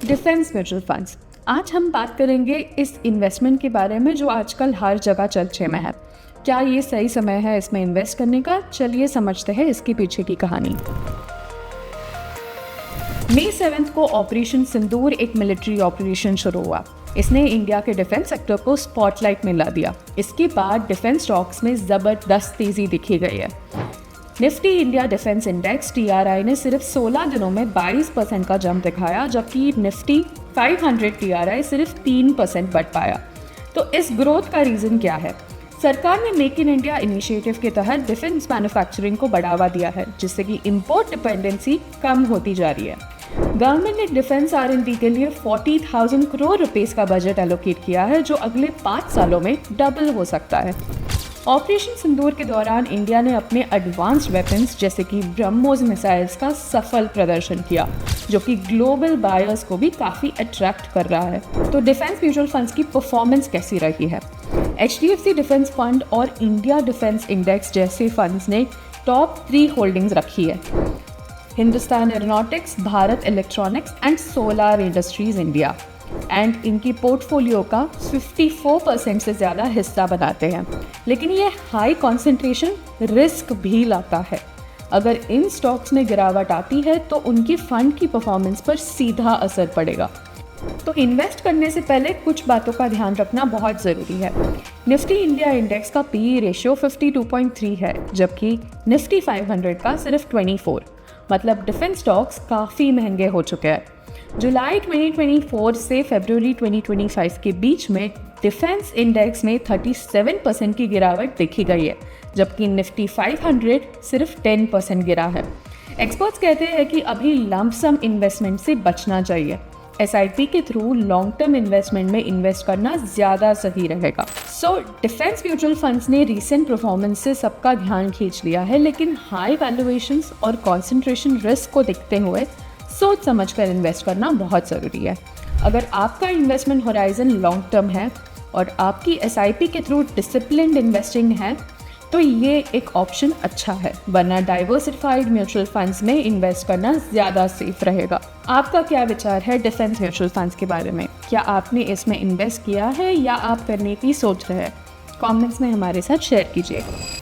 Defence mutual funds. आज हम बात करेंगे इस इन्वेस्टमेंट के बारे में जो आजकल हर जगह चर्चे में है। क्या ये सही समय है इसमें इन्वेस्ट करने का? चलिए समझते हैं इसके पीछे की कहानी। मई 7 को ऑपरेशन सिंदूर एक मिलिट्री ऑपरेशन शुरू हुआ। इसने इंडिया के डिफेंस सेक्टर को स्पॉटलाइट में ला दिया। इसके बाद डिफेंस स्टॉक्स में ज़बरदस्त तेज़ी दिखी गई है। Nifty India defence index TRI ने सिर्फ 16 दिनों में 22% का जंप दिखाया, जबकि निफ्टी 500 TRI सिर्फ 3% बढ़ पाया। तो इस ग्रोथ का रीज़न क्या है? सरकार ने मेक इन इंडिया इनिशिएटिव के तहत डिफेंस मैन्युफैक्चरिंग को बढ़ावा दिया है, जिससे कि इंपोर्ट डिपेंडेंसी कम होती जा रही है। गवर्नमेंट ने डिफेंस R&D के लिए 40,000 करोड़ रुपीस का बजट एलोकेट किया है, जो अगले 5 सालों में डबल हो सकता है। ऑपरेशन सिंदूर के दौरान इंडिया ने अपने एडवांस्ड वेपन्स जैसे कि ब्रह्मोस मिसाइल्स का सफल प्रदर्शन किया, जो कि ग्लोबल बायर्स को भी काफ़ी अट्रैक्ट कर रहा है। तो डिफेंस म्यूचुअल फंड्स की परफॉर्मेंस कैसी रही है? HDFC डिफेंस फंड और इंडिया डिफेंस इंडेक्स जैसे फंड्स ने टॉप 3 होल्डिंग्स रखी है। Hindustan aeronautics, Bharat electronics and solar industries India, and इनकी पोर्टफोलियो का 54% से ज़्यादा हिस्सा बनाते हैं। लेकिन ये हाई कॉन्सेंट्रेशन रिस्क भी लाता है। अगर इन स्टॉक्स में गिरावट आती है तो उनकी फंड की परफॉर्मेंस पर सीधा असर पड़ेगा। तो इन्वेस्ट करने से पहले कुछ बातों का ध्यान रखना बहुत ज़रूरी है। निफ्टी इंडिया इंडेक्स का PE रेशियो 52.3 है, जबकि निफ्टी 500 का सिर्फ 24। मतलब डिफेंस स्टॉक्स काफ़ी महंगे हो चुके हैं। जुलाई 2024 से फरवरी 2025 के बीच में डिफेंस इंडेक्स में 37% की गिरावट देखी गई है, जबकि निफ्टी 500 सिर्फ 10% गिरा है। एक्सपर्ट्स कहते हैं कि अभी लंप सम इन्वेस्टमेंट से बचना चाहिए। SIP के थ्रू लॉन्ग टर्म इन्वेस्टमेंट में इन्वेस्ट करना ज़्यादा सही रहेगा। डिफेंस म्यूचुअल फंड्स ने रीसेंट परफॉर्मेंस से सबका ध्यान खींच लिया है, लेकिन हाई वैल्यूएशंस और कॉन्सेंट्रेशन रिस्क को देखते हुए सोच समझकर इन्वेस्ट करना बहुत ज़रूरी है। अगर आपका इन्वेस्टमेंट होराइजन लॉन्ग टर्म है और आपकी SIP के थ्रू डिसिप्लिन्ड इन्वेस्टिंग है, तो ये एक ऑप्शन अच्छा है, वरना डाइवर्सिफाइड म्यूचुअल फंड्स में इन्वेस्ट करना ज़्यादा सेफ रहेगा। आपका क्या विचार है डिफेंस म्यूचुअल फंड्स के बारे में? क्या आपने इसमें इन्वेस्ट किया है या आप करने की सोच रहे हैं? कमेंट्स में हमारे साथ शेयर कीजिएगा।